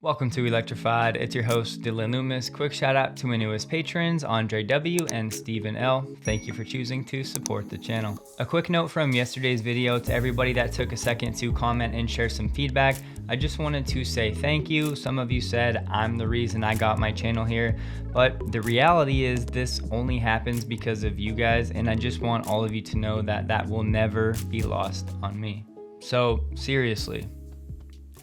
Welcome to Electrified. It's your host, Dylan Loomis. Quick shout out to my newest patrons, Andre W. and Stephen L. Thank you for choosing to support the channel. A quick note from yesterday's video to everybody that took a second to comment and share some feedback. I just wanted to say thank you. Some of you said I'm the reason I got my channel here, but the reality is this only happens because of you guys, and I just want all of you to know that that will never be lost on me. So seriously,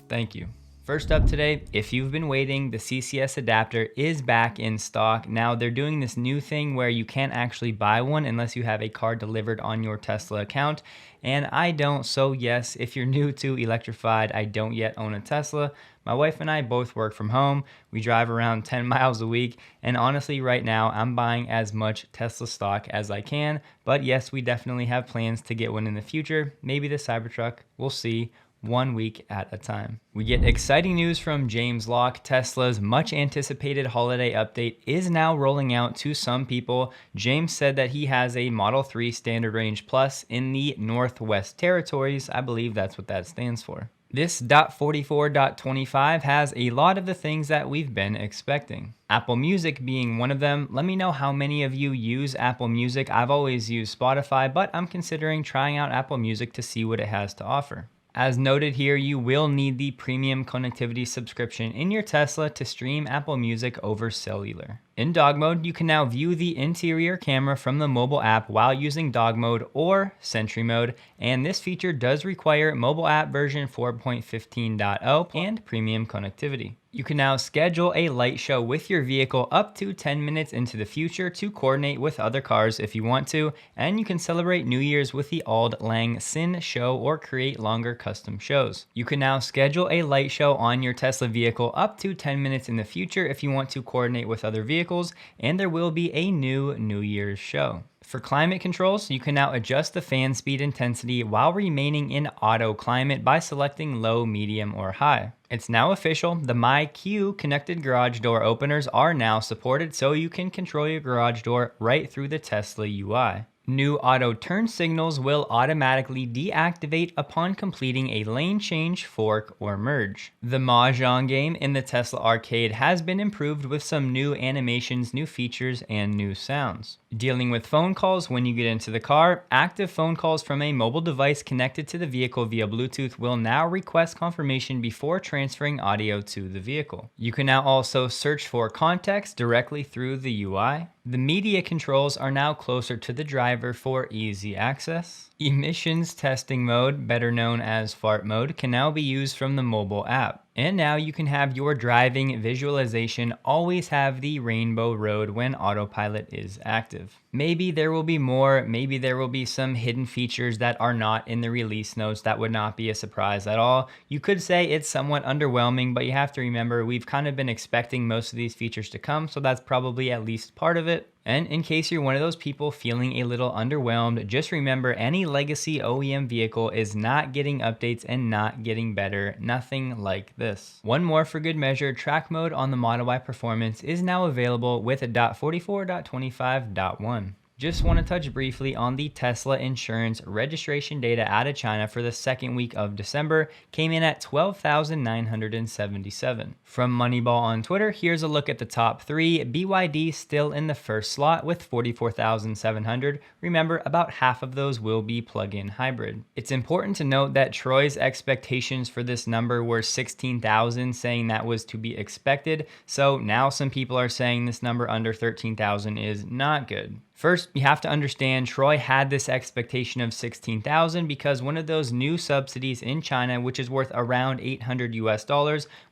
thank you. First up today, if you've been waiting, the CCS adapter is back in stock. Now they're doing this new thing where you can't actually buy one unless you have a car delivered on your Tesla account. And I don't, so yes, if you're new to Electrified, I don't yet own a Tesla. My wife and I both work from home. We drive around 10 miles a week. And honestly, right now, I'm buying as much Tesla stock as I can. But yes, we definitely have plans to get one in the future. Maybe the Cybertruck, we'll see. 1 week at a time. We get exciting news from James Locke. Tesla's much anticipated holiday update is now rolling out to some people. James said that he has a Model 3 Standard Range Plus in the Northwest Territories. I believe that's what that stands for. This .44.25 has a lot of the things that we've been expecting. Apple Music being one of them. Let me know how many of you use Apple Music. I've always used Spotify, but I'm considering trying out Apple Music to see what it has to offer. As noted here, you will need the premium connectivity subscription in your Tesla to stream Apple Music over cellular. In dog mode, you can now view the interior camera from the mobile app while using dog mode or Sentry mode, and this feature does require mobile app version 4.15.0 and premium connectivity. You can now schedule a light show with your vehicle up to 10 minutes into the future to coordinate with other cars if you want to, and you can celebrate New Year's with the Auld Lang Syne show or create longer custom shows. You can now schedule a light show on your Tesla vehicle up to 10 minutes in the future if you want to coordinate with other vehicles, and there will be a new New Year's show. For climate controls, you can now adjust the fan speed intensity while remaining in auto climate by selecting low, medium, or high. It's now official, the MyQ connected garage door openers are now supported, so you can control your garage door right through the Tesla UI. New auto turn signals will automatically deactivate upon completing a lane change, fork, or merge. The Mahjong game in the Tesla Arcade has been improved with some new animations, new features, and new sounds. Dealing with phone calls when you get into the car, active phone calls from a mobile device connected to the vehicle via Bluetooth will now request confirmation before transferring audio to the vehicle. You can now also search for context directly through the UI. The media controls are now closer to the driver for easy access. Emissions testing mode, better known as fart mode, can now be used from the mobile app. And now you can have your driving visualization always have the rainbow road when autopilot is active. Maybe there will be more, maybe there will be some hidden features that are not in the release notes. That would not be a surprise at all. You could say it's somewhat underwhelming, but you have to remember we've kind of been expecting most of these features to come, so that's probably at least part of it. And in case you're one of those people feeling a little underwhelmed, just remember any legacy OEM vehicle is not getting updates and not getting better. Nothing like this. One more for good measure, track mode on the Model Y Performance is now available with a .44.25.1. Just want to touch briefly on the Tesla insurance registration data out of China for the second week of December came in at 12,977. From Moneyball on Twitter, here's a look at the top three. BYD still in the first slot with 44,700. Remember, about half of those will be plug-in hybrid. It's important to note that Troy's expectations for this number were 16,000, saying that was to be expected. So now some people are saying this number under 13,000 is not good. First, you have to understand Troy had this expectation of 16,000 because one of those new subsidies in China, which is worth around $800 US,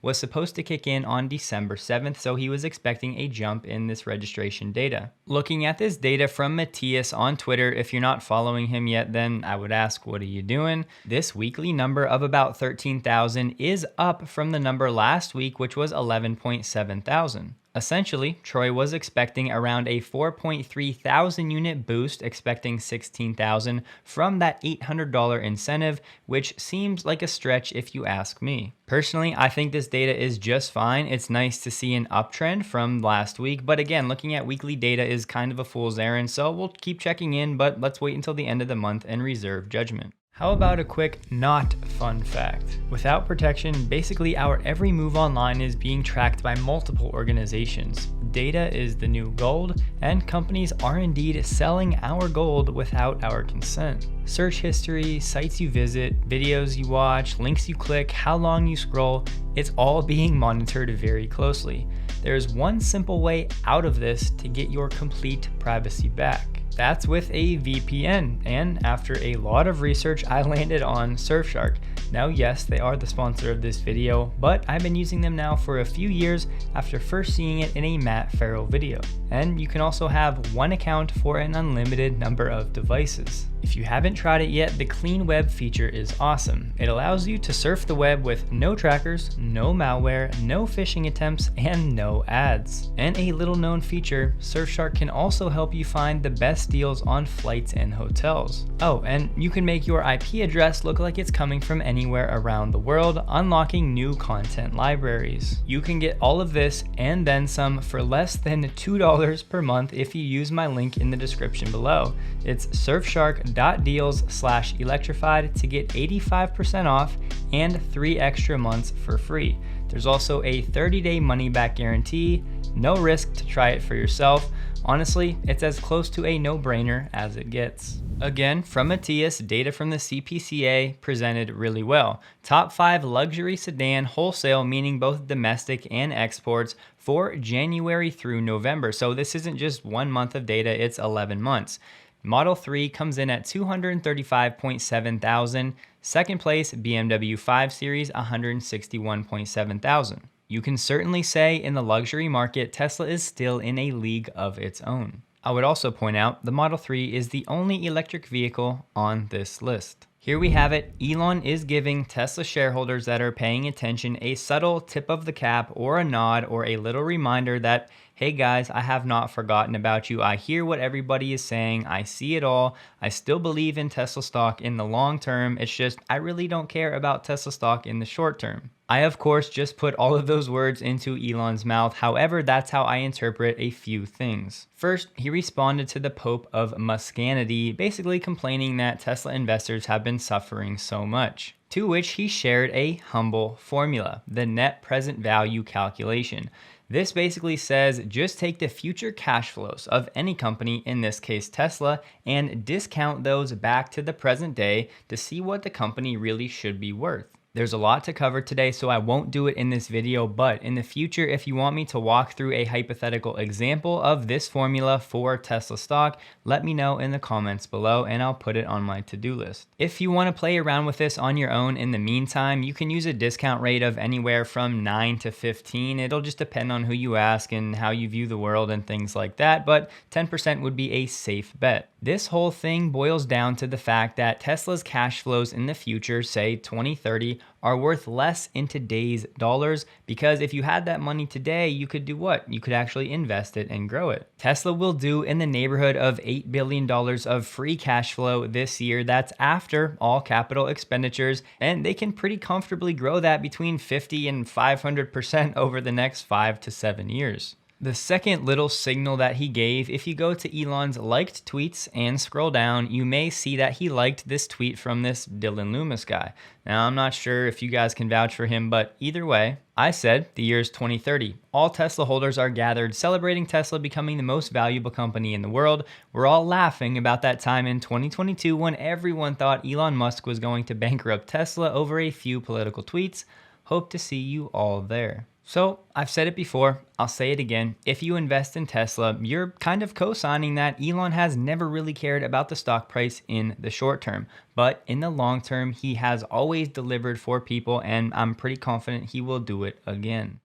was supposed to kick in on December 7th, so he was expecting a jump in this registration data. Looking at this data from Matthias on Twitter, if you're not following him yet, then I would ask, what are you doing? This weekly number of about 13,000 is up from the number last week, which was 11.7 thousand. Essentially, Troy was expecting around a 4.3 thousand unit boost, expecting 16,000 from that $800 incentive, which seems like a stretch if you ask me. Personally, I think this data is just fine. It's nice to see an uptrend from last week, but again, looking at weekly data is kind of a fool's errand, so we'll keep checking in, but let's wait until the end of the month and reserve judgment. How about a quick not fun fact? Without protection, basically our every move online is being tracked by multiple organizations. Data is the new gold, and companies are indeed selling our gold without our consent. Search history, sites you visit, videos you watch, links you click, how long you scroll, it's all being monitored very closely. There's one simple way out of this to get your complete privacy back. That's with a VPN, and after a lot of research, I landed on Surfshark. Now, yes, they are the sponsor of this video, but I've been using them now for a few years after first seeing it in a Matt Ferrell video. And you can also have one account for an unlimited number of devices. If you haven't tried it yet, the Clean Web feature is awesome. It allows you to surf the web with no trackers, no malware, no phishing attempts, and no ads. And a little known feature, Surfshark can also help you find the best deals on flights and hotels. Oh, and you can make your IP address look like it's coming from anywhere around the world, unlocking new content libraries. You can get all of this and then some for less than $2 per month if you use my link in the description below. It's surfshark.deals/electrified to get 85% off and 3 extra months for free. There's also a 30-day money-back guarantee, no risk to try it for yourself. Honestly, it's as close to a no-brainer as it gets. Again, from Matthias, data from the CPCA presented really well. Top 5 luxury sedan wholesale, meaning both domestic and exports, for January through November. So this isn't just 1 month of data, it's 11 months. Model 3 comes in at 235.7 thousand. Second place, BMW 5 Series, 161.7 thousand. You can certainly say in the luxury market, Tesla is still in a league of its own. I would also point out the Model 3 is the only electric vehicle on this list. Here we have it. Elon is giving Tesla shareholders that are paying attention a subtle tip of the cap or a nod or a little reminder that, hey guys, I have not forgotten about you. I hear what everybody is saying. I see it all. I still believe in Tesla stock in the long term. It's just, I really don't care about Tesla stock in the short term. I, of course, just put all of those words into Elon's mouth. However, that's how I interpret a few things. First, he responded to the Pope of Muscanity, basically complaining that Tesla investors have been suffering so much. To which he shared a humble formula, the net present value calculation. This basically says just take the future cash flows of any company, in this case Tesla, and discount those back to the present day to see what the company really should be worth. There's a lot to cover today, so I won't do it in this video, but in the future, if you want me to walk through a hypothetical example of this formula for Tesla stock, let me know in the comments below and I'll put it on my to-do list. If you want to play around with this on your own in the meantime, you can use a discount rate of anywhere from 9 to 15. It'll just depend on who you ask and how you view the world and things like that, but 10% would be a safe bet. This whole thing boils down to the fact that Tesla's cash flows in the future, say 2030, are worth less in today's dollars, because if you had that money today, you could do what? You could actually invest it and grow it. Tesla will do in the neighborhood of $8 billion of free cash flow this year. That's after all capital expenditures, and they can pretty comfortably grow that between 50 and 500% over the next 5 to 7 years. The second little signal that he gave, if you go to Elon's liked tweets and scroll down, you may see that he liked this tweet from this Dylan Loomis guy. Now, I'm not sure if you guys can vouch for him, but either way, I said the year's 2030. All Tesla holders are gathered celebrating Tesla becoming the most valuable company in the world. We're all laughing about that time in 2022 when everyone thought Elon Musk was going to bankrupt Tesla over a few political tweets. Hope to see you all there. So I've said it before, I'll say it again. If you invest in Tesla, you're kind of co-signing that Elon has never really cared about the stock price in the short term. But in the long term, he has always delivered for people, and I'm pretty confident he will do it again.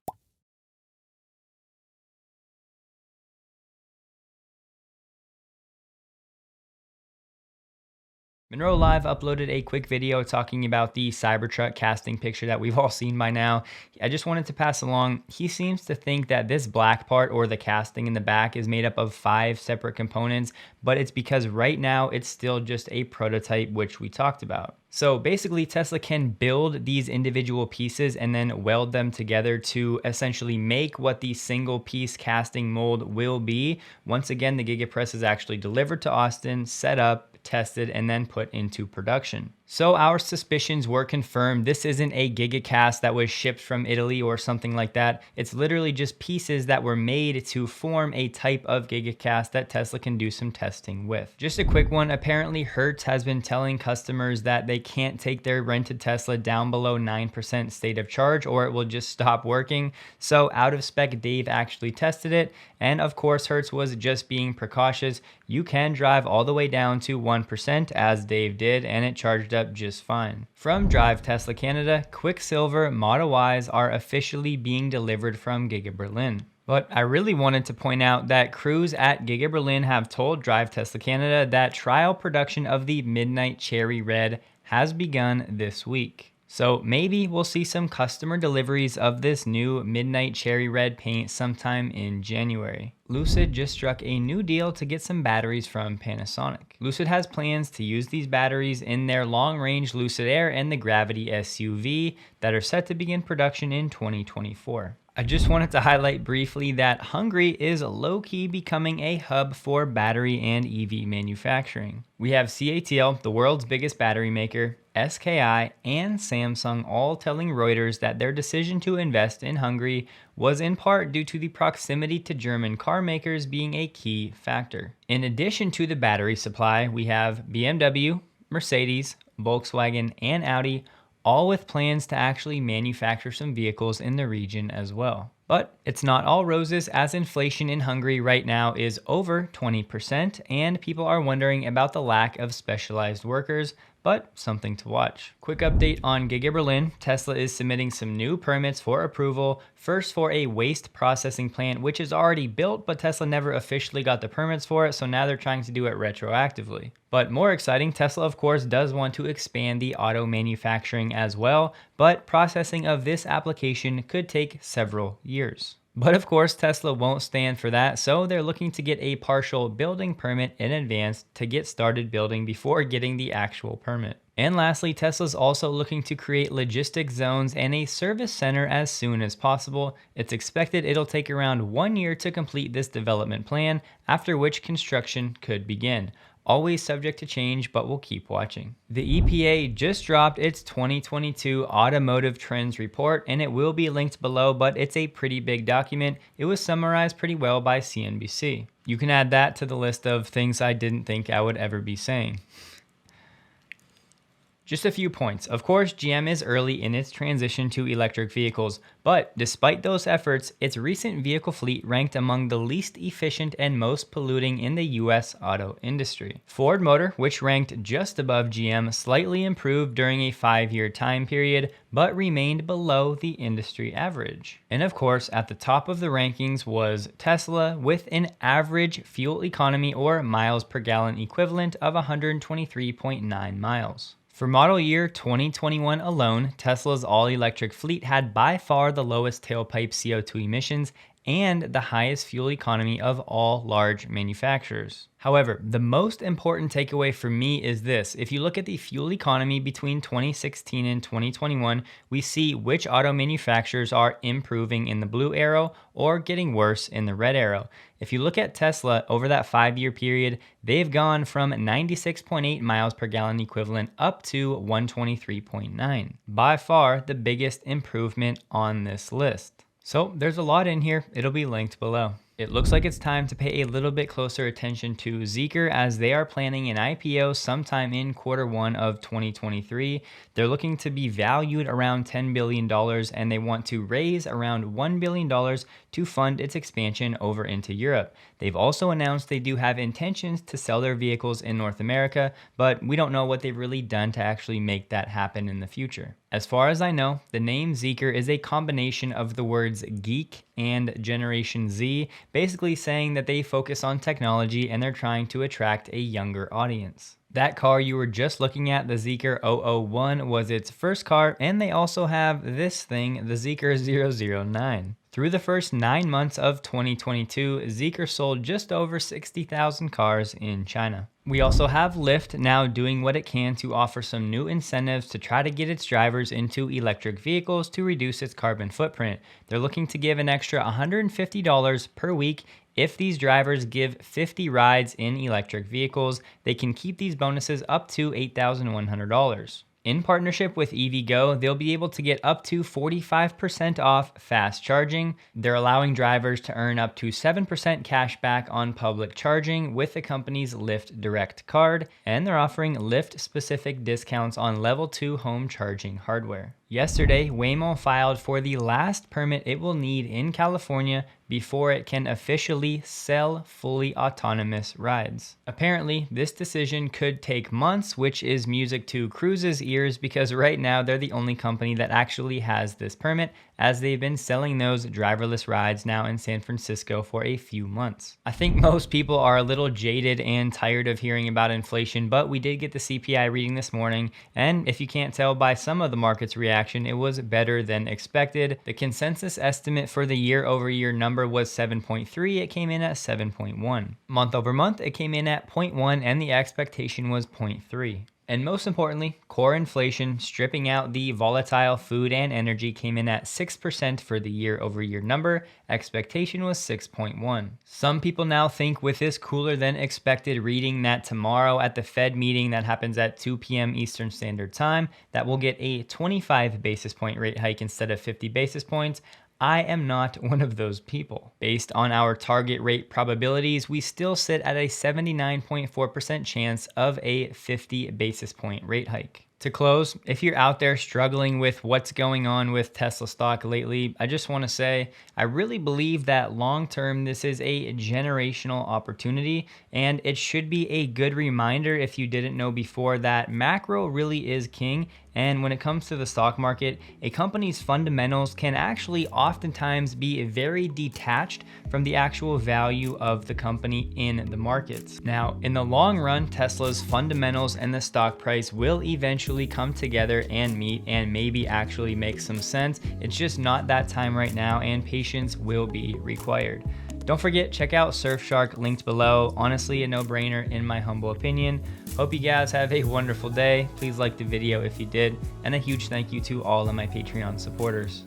Monroe Live uploaded a quick video talking about the Cybertruck casting picture that we've all seen by now. I just wanted to pass along, he seems to think that this black part or the casting in the back is made up of 5 separate components, but it's because right now it's still just a prototype, which we talked about. So basically Tesla can build these individual pieces and then weld them together to essentially make what the single piece casting mold will be. Once again, the Giga press is actually delivered to Austin, set up, tested, and then put into production. So our suspicions were confirmed. This isn't a Giga that was shipped from Italy or something like that. It's literally just pieces that were made to form a type of Giga that Tesla can do some testing with. Just a quick one, apparently Hertz has been telling customers that they can't take their rented Tesla down below 9% state of charge or it will just stop working. So out of spec, Dave actually tested it. And of course, Hertz was just being precautious. You can drive all the way down to 1% as Dave did, and it charged up just fine. From Drive Tesla Canada, Quicksilver Model Ys are officially being delivered from Giga Berlin. But I really wanted to point out that crews at Giga Berlin have told Drive Tesla Canada that trial production of the Midnight Cherry Red has begun this week. So maybe we'll see some customer deliveries of this new Midnight Cherry Red paint sometime in January. Lucid just struck a new deal to get some batteries from Panasonic. Lucid has plans to use these batteries in their long-range Lucid Air and the Gravity SUV that are set to begin production in 2024. I just wanted to highlight briefly that Hungary is low-key becoming a hub for battery and EV manufacturing. We have CATL, the world's biggest battery maker, SKI, and Samsung all telling Reuters that their decision to invest in Hungary was in part due to the proximity to German car makers being a key factor. In addition to the battery supply, we have BMW, Mercedes, Volkswagen, and Audi, all with plans to actually manufacture some vehicles in the region as well. But it's not all roses, as inflation in Hungary right now is over 20%, and people are wondering about the lack of specialized workers, but something to watch. Quick update on Giga Berlin. Tesla is submitting some new permits for approval. First for a waste processing plant, which is already built, but Tesla never officially got the permits for it, so now they're trying to do it retroactively. But more exciting, Tesla of course does want to expand the auto manufacturing as well, but processing of this application could take several years. But of course, Tesla won't stand for that, so they're looking to get a partial building permit in advance to get started building before getting the actual permit. And lastly, Tesla's also looking to create logistics zones and a service center as soon as possible. It's expected it'll take around 1 year to complete this development plan, after which construction could begin. Always subject to change, but we'll keep watching. The EPA just dropped its 2022 Automotive Trends Report, and it will be linked below, but it's a pretty big document. It was summarized pretty well by CNBC. You can add that to the list of things I didn't think I would ever be saying. Just a few points. Of course, GM is early in its transition to electric vehicles, but despite those efforts, its recent vehicle fleet ranked among the least efficient and most polluting in the US auto industry. Ford Motor, which ranked just above GM, slightly improved during a 5-year time period, but remained below the industry average. And of course, at the top of the rankings was Tesla with an average fuel economy or miles per gallon equivalent of 123.9 miles. For model year 2021 alone, Tesla's all-electric fleet had by far the lowest tailpipe CO2 emissions and the highest fuel economy of all large manufacturers. However, the most important takeaway for me is this. If you look at the fuel economy between 2016 and 2021, we see which auto manufacturers are improving in the blue arrow or getting worse in the red arrow. If you look at Tesla over that 5-year period, they've gone from 96.8 miles per gallon equivalent up to 123.9. By far the biggest improvement on this list. So there's a lot in here. It'll be linked below. It looks like it's time to pay a little bit closer attention to Zeekr, as they are planning an IPO sometime in Q1 of 2023. They're looking to be valued around $10 billion, and they want to raise around $1 billion to fund its expansion over into Europe. They've also announced they do have intentions to sell their vehicles in North America, but we don't know what they've really done to actually make that happen in the future. As far as I know, the name Zeekr is a combination of the words geek and Generation Z, basically saying that they focus on technology and they're trying to attract a younger audience. That car you were just looking at, the Zeekr 001, was its first car, and they also have this thing, the Zeekr 009. Through the first 9 months of 2022, Zeekr sold just over 60,000 cars in China. We also have Lyft now doing what it can to offer some new incentives to try to get its drivers into electric vehicles to reduce its carbon footprint. They're looking to give an extra $150 per week. If these drivers give 50 rides in electric vehicles, they can keep these bonuses up to $8,100. In partnership with EVgo, they'll be able to get up to 45% off fast charging. They're allowing drivers to earn up to 7% cash back on public charging with the company's Lyft Direct card, and they're offering Lyft-specific discounts on Level 2 home charging hardware. Yesterday, Waymo filed for the last permit it will need in California before it can officially sell fully autonomous rides. Apparently, this decision could take months, which is music to Cruise's ears because right now they're the only company that actually has this permit, as they've been selling those driverless rides now in San Francisco for a few months. I think most people are a little jaded and tired of hearing about inflation, but we did get the CPI reading this morning, and if you can't tell by some of the market's reaction, it was better than expected. The consensus estimate for the year-over-year number was 7.3. It came in at 7.1. Month over month, it came in at 0.1, and the expectation was 0.3. And most importantly, core inflation, stripping out the volatile food and energy, came in at 6% for the year-over-year number. Expectation was 6.1. Some people now think with this cooler than expected reading that tomorrow at the Fed meeting that happens at 2 p.m. Eastern Standard Time, that we'll get a 25 basis point rate hike instead of 50 basis points. I am not one of those people. Based on our target rate probabilities, we still sit at a 79.4% chance of a 50 basis point rate hike. To close, if you're out there struggling with what's going on with Tesla stock lately, I just want to say I really believe that long term this is a generational opportunity, and it should be a good reminder if you didn't know before that macro really is king. And when it comes to the stock market, a company's fundamentals can actually oftentimes be very detached from the actual value of the company in the markets. Now, in the long run, Tesla's fundamentals and the stock price will eventually come together and meet and maybe actually make some sense. It's just not that time right now, and patience will be required. Don't forget, check out Surfshark, linked below. Honestly, a no-brainer in my humble opinion. Hope you guys have a wonderful day. Please like the video if you did, and a huge thank you to all of my Patreon supporters.